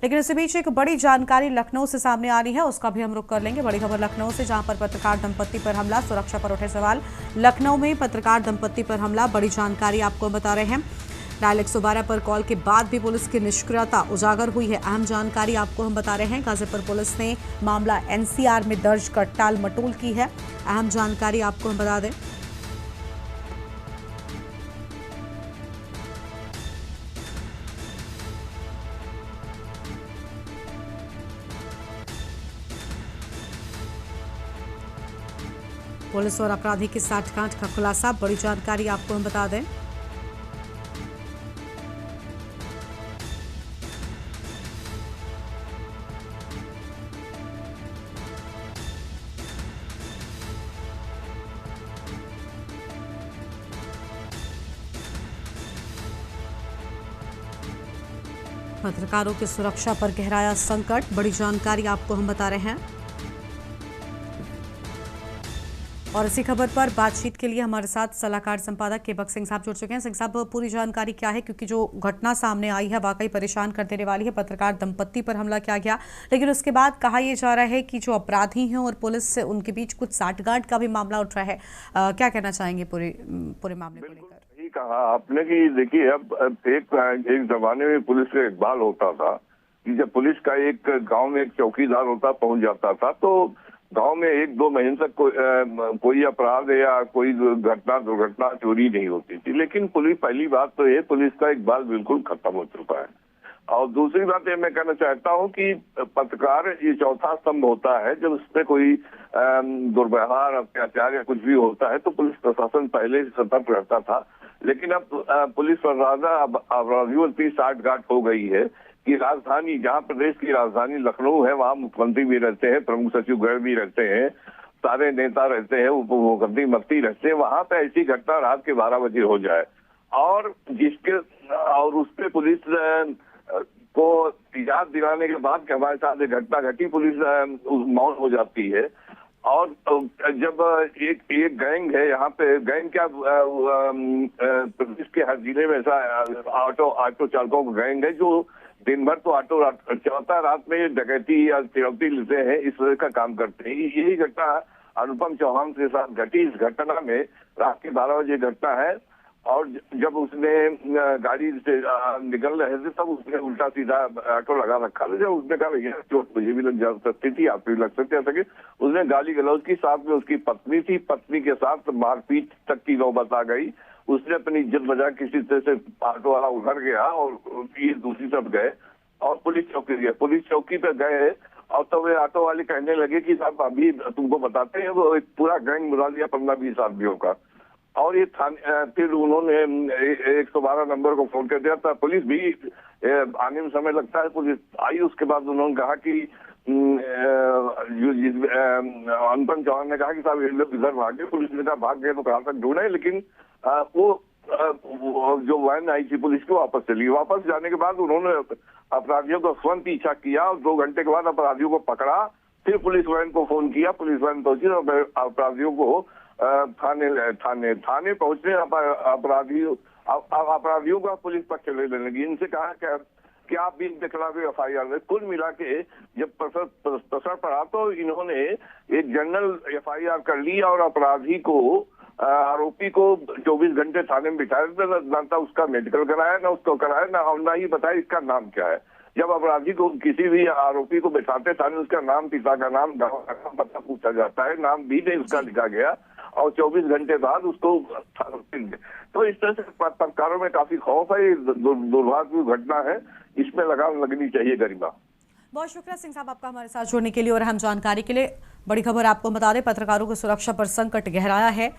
लेकिन इसी बीच एक बड़ी जानकारी लखनऊ से सामने आ रही है, उसका भी हम रुख कर लेंगे। बड़ी खबर लखनऊ से, जहां पर पत्रकार दंपत्ति पर हमला, सुरक्षा पर उठे सवाल। लखनऊ में पत्रकार दंपत्ति पर हमला, बड़ी जानकारी आपको बता रहे हैं। डायल 112 पर कॉल के बाद भी पुलिस की निष्क्रियता उजागर हुई है। अहम जानकारी आपको हम बता रहे हैं। गाजीपुर पुलिस ने मामला एनसीआर में दर्ज कर टाल मटोल की है। अहम जानकारी आपको हम बता दें। पुलिस और अपराधी की साठगांठ का खुलासा, बड़ी जानकारी आपको हम बता दें। पत्रकारों की सुरक्षा पर गहराया संकट, बड़ी जानकारी आपको हम बता रहे हैं। और इसी खबर पर बातचीत के लिए हमारे साथ सलाहकार संपादक केबक सिंह साहब जुड़ चुके हैं। सिंह साहब, पूरी जानकारी क्या है, क्योंकि जो घटना सामने आई है वाकई परेशान कर देने वाली है। पत्रकार दंपत्ति पर हमला किया गया, लेकिन उसके बाद कहा यह जा रहा है कि जो अपराधी हैं और पुलिस से उनके बीच कुछ साठगांठ का भी मामला उठ रहा है। क्या कहना चाहेंगे पूरे मामले को लेकर? यही कहा आपने कि देखिए, अब एक जमाने में पुलिस का इकबाल होता था कि जब पुलिस का एक गांव में एक चौकीदार होता पहुंच जाता था तो गांव में 1-2 महीने तक कोई अपराध या कोई दुर्घटना चोरी नहीं होती थी। लेकिन पहली बात तो ये, पुलिस का इकबाल बिल्कुल खत्म हो चुका है। और दूसरी बात ये मैं कहना चाहता हूँ कि पत्रकार ये चौथा स्तंभ होता है। जब उसमें कोई दुर्व्यवहार, अत्याचार या कुछ भी होता है तो पुलिस प्रशासन पहले से सतर्क रहता था। लेकिन अब पुलिस अपराधियों की साठगांठ हो गई है कि राजधानी, जहां प्रदेश की राजधानी लखनऊ है, वहां मुख्यमंत्री भी रहते हैं, प्रमुख सचिव गृह भी रहते हैं, सारे नेता रहते हैं, उप मुख्यमंत्री मंत्री रहते हैं। वहां पे ऐसी घटना रात के 12 बजे हो जाए और उस पे पुलिस को याद दिलाने के बाद कि हमारे साथ एक घटना घटी, पुलिस मौन हो जाती है। और जब एक गैंग है यहाँ पे, गैंग क्या, प्रदेश के हर जिले में ऐसा ऑटो चालकों का गैंग है जो दिन भर तो ऑटो चलता, रात में डकैती या फिरौती लेते हैं, इस तरह का काम करते हैं। यही घटना अनुपम चौहान के साथ घटी। इस घटना में रात के 12 बजे घटना है और जब उसने गाड़ी से निकल रहे थे तब उसने उल्टा सीधा ऑटो लगा रखा था। जब उसने कहा भैया चोट मुझे भी लग जा सकती थी, आप भी लग सकते, ऐसा कि उसने गाली गलौज की। साथ में उसकी पत्नी थी, पत्नी के साथ मारपीट तक की नौबत आ गई। उसने अपनी इज्जत बचा किसी तरह से ऑटो वाला उधर गया और ये दूसरी तरफ गए और पुलिस चौकी गए। पुलिस चौकी पे गए और तब वे ऑटो वाले कहने लगे कि साहब अभी तुमको बताते हैं, वो एक पूरा गैंग बुला लिया 15-20 आदमियों का। और ये फिर उन्होंने 112 नंबर को फोन कर दिया था। पुलिस भी आने में समय लगता है, पुलिस आई। उसके बाद उन्होंने कहा कि अनुपम चौहान ने कहा कि साहब ये लोग इधर भागे। पुलिस ने कहा भाग गए तो कहाँ तक ढूंढे, लेकिन वो जो वैन आई थी पुलिस की वापस चली। वापस जाने के बाद उन्होंने अपराधियों को स्वयं पीछा किया और 2 घंटे के बाद अपराधियों को पकड़ा। फिर पुलिस वैन को फोन किया, पुलिस वैन पहुंची और अपराधियों को थाने पहुंचने अपराधियों का पुलिस पक्ष लेने लगी। इनसे कहा कि आप भी इनके खिलाफ FIR में। कुल मिला के जब प्रसर पड़ा तो इन्होंने एक जनरल FIR कर ली और अपराधी को, आरोपी को 24 घंटे थाने में बिठाया। ना था उसका मेडिकल कराया, ना उसको कराया, ना ही बताया इसका नाम क्या है। जब अपराधी को, किसी भी आरोपी को बैठाते थाने, उसका नाम, पिता का नाम, गाँव का नाम, पता पूछा जाता है। नाम भी नहीं उसका लिखा गया और 24 घंटे बाद उसको। तो इस तरह से पत्रकारों में काफी खौफ है। ये दुर्भाग्यपूर्ण घटना है, इसमें लगाम लगनी चाहिए। गरिमा, बहुत शुक्रिया सिंह साहब आपका हमारे साथ जुड़ने के लिए और अहम जानकारी के लिए। बड़ी खबर आपको बता दें, पत्रकारों की सुरक्षा पर संकट गहराया है।